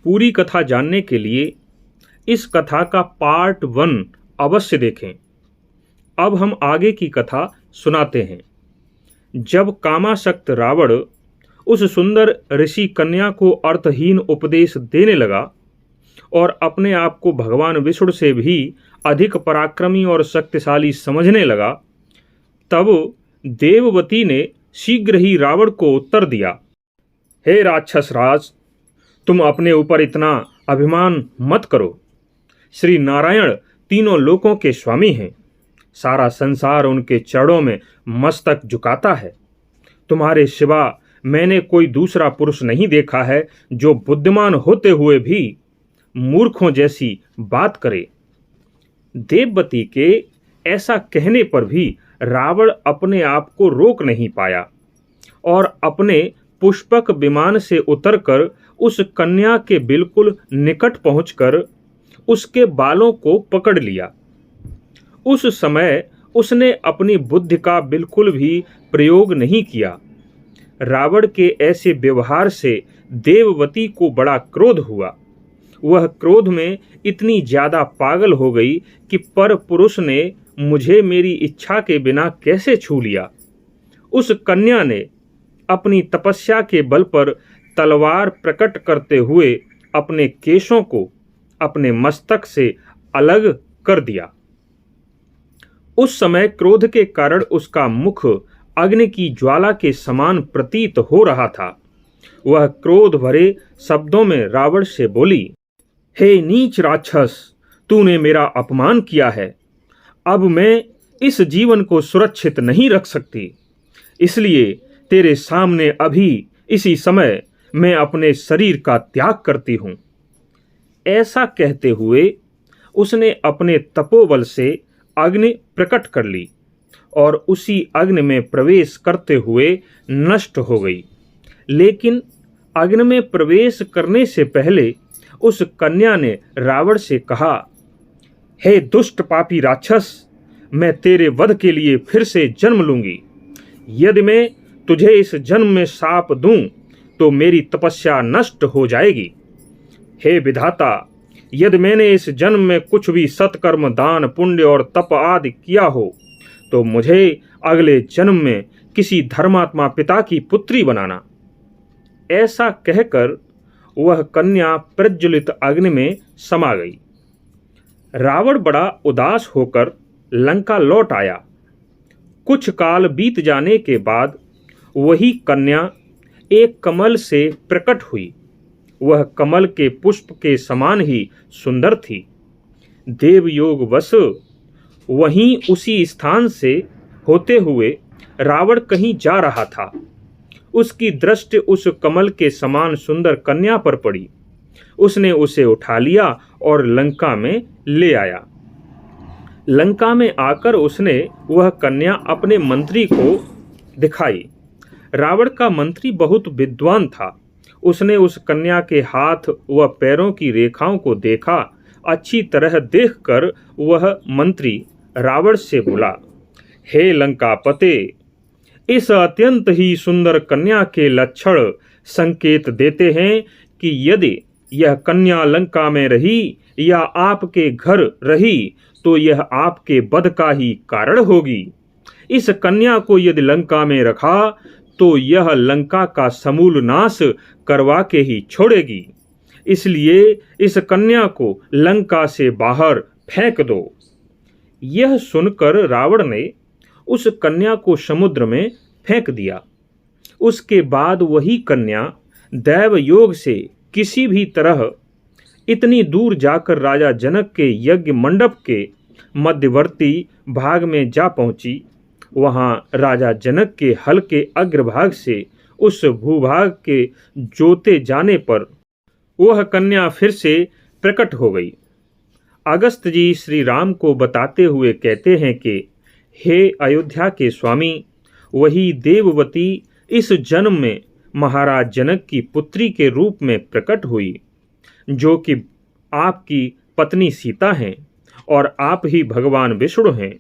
पूरी कथा जानने के लिए इस कथा का पार्ट 1 अवश्य देखें। अब हम आगे की कथा सुनाते हैं। जब कामासक्त रावण उस सुंदर ऋषि कन्या को अर्थहीन उपदेश देने लगा और अपने आप को भगवान विष्णु से भी अधिक पराक्रमी और शक्तिशाली समझने लगा, तब देववती ने शीघ्र ही रावण को उत्तर दिया, हे राक्षस राज, तुम अपने ऊपर इतना अभिमान मत करो। श्री नारायण तीनों लोकों के स्वामी हैं। सारा संसार उनके चरणों में मस्तक झुकाता है। तुम्हारे सिवा मैंने कोई दूसरा पुरुष नहीं देखा है जो बुद्धिमान होते हुए भी मूर्खों जैसी बात करे। देववती के ऐसा कहने पर भी रावण अपने आप को रोक नहीं पाया और अपने पुष्पक विमान से उतरकर उस कन्या के बिल्कुल निकट पहुंचकर उसके बालों को पकड़ लिया। उस समय उसने अपनी बुद्धि का बिल्कुल भी प्रयोग नहीं किया। रावण के ऐसे व्यवहार से देववती को बड़ा क्रोध हुआ। वह क्रोध में इतनी ज्यादा पागल हो गई कि पर पुरुष ने मुझे मेरी इच्छा के बिना कैसे छू लिया। उस कन्या ने अपनी तपस्या के बल पर तलवार प्रकट करते हुए अपने केशों को अपने मस्तक से अलग कर दिया। उस समय क्रोध के कारण उसका मुख अग्नि की ज्वाला के समान प्रतीत हो रहा था। वह क्रोध भरे शब्दों में रावण से बोली, हे नीच राक्षस, तूने मेरा अपमान किया है। अब मैं इस जीवन को सुरक्षित नहीं रख सकती, इसलिए तेरे सामने अभी इसी समय मैं अपने शरीर का त्याग करती हूं। ऐसा कहते हुए उसने अपने तपोबल से अग्नि प्रकट कर ली और उसी अग्नि में प्रवेश करते हुए नष्ट हो गई। लेकिन अग्नि में प्रवेश करने से पहले उस कन्या ने रावण से कहा, हे दुष्ट पापी राक्षस, मैं तेरे वध के लिए फिर से जन्म लूंगी। यदि मैं तुझे इस जन्म में शाप दूं तो मेरी तपस्या नष्ट हो जाएगी। हे विधाता, यदि मैंने इस जन्म में कुछ भी सत्कर्म, दान, पुण्य और तप आदि किया हो तो मुझे अगले जन्म में किसी धर्मात्मा पिता की पुत्री बनाना। ऐसा कहकर वह कन्या प्रज्वलित अग्नि में समा गई। रावण बड़ा उदास होकर लंका लौट आया। कुछ काल बीत जाने के बाद वही कन्या एक कमल से प्रकट हुई। वह कमल के पुष्प के समान ही सुंदर थी। देवयोगवश वहीं उसी स्थान से होते हुए रावण कहीं जा रहा था। उसकी दृष्टि उस कमल के समान सुंदर कन्या पर पड़ी। उसने उसे उठा लिया और लंका में ले आया। लंका में आकर उसने वह कन्या अपने मंत्री को दिखाई। रावण का मंत्री बहुत विद्वान था। उसने उस कन्या के हाथ व पैरों की रेखाओं को देखा। अच्छी तरह देखकर वह मंत्री रावण से बोला, हे लंकापते, इस अत्यंत ही सुंदर कन्या के लक्षण संकेत देते हैं कि यदि यह कन्या लंका में रही या आपके घर रही तो यह आपके वध का ही कारण होगी। इस कन्या को यदि लंका में रखा तो यह लंका का समूल नाश करवा के ही छोड़ेगी। इसलिए इस कन्या को लंका से बाहर फेंक दो। यह सुनकर रावण ने उस कन्या को समुद्र में फेंक दिया। उसके बाद वही कन्या दैव योग से किसी भी तरह इतनी दूर जाकर राजा जनक के यज्ञ मंडप के मध्यवर्ती भाग में जा पहुंची। वहां राजा जनक के हल के अग्रभाग से उस भूभाग के जोते जाने पर वह कन्या फिर से प्रकट हो गई। अगस्त जी श्री राम को बताते हुए कहते हैं कि हे अयोध्या के स्वामी, वही देववती इस जन्म में महाराज जनक की पुत्री के रूप में प्रकट हुई, जो कि आपकी पत्नी सीता हैं और आप ही भगवान विष्णु हैं।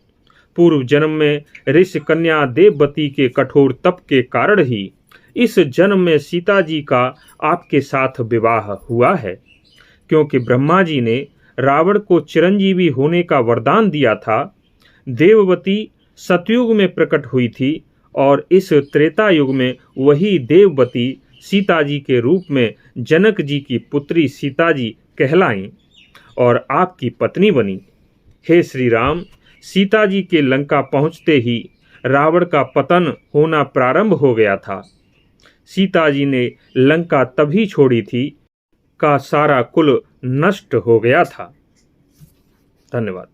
पूर्व जन्म में ऋषि कन्या देववती के कठोर तप के कारण ही इस जन्म में सीता जी का आपके साथ विवाह हुआ है, क्योंकि ब्रह्मा जी ने रावण को चिरंजीवी होने का वरदान दिया था। देववती सतयुग में प्रकट हुई थी और इस त्रेता युग में वही देववती सीता जी के रूप में जनक जी की पुत्री सीता जी कहलाईं और आपकी पत्नी बनी। हे श्री राम, सीता जी के लंका पहुंचते ही रावण का पतन होना प्रारंभ हो गया था। सीता जी ने लंका तभी छोड़ी थी का सारा कुल नष्ट हो गया था। धन्यवाद।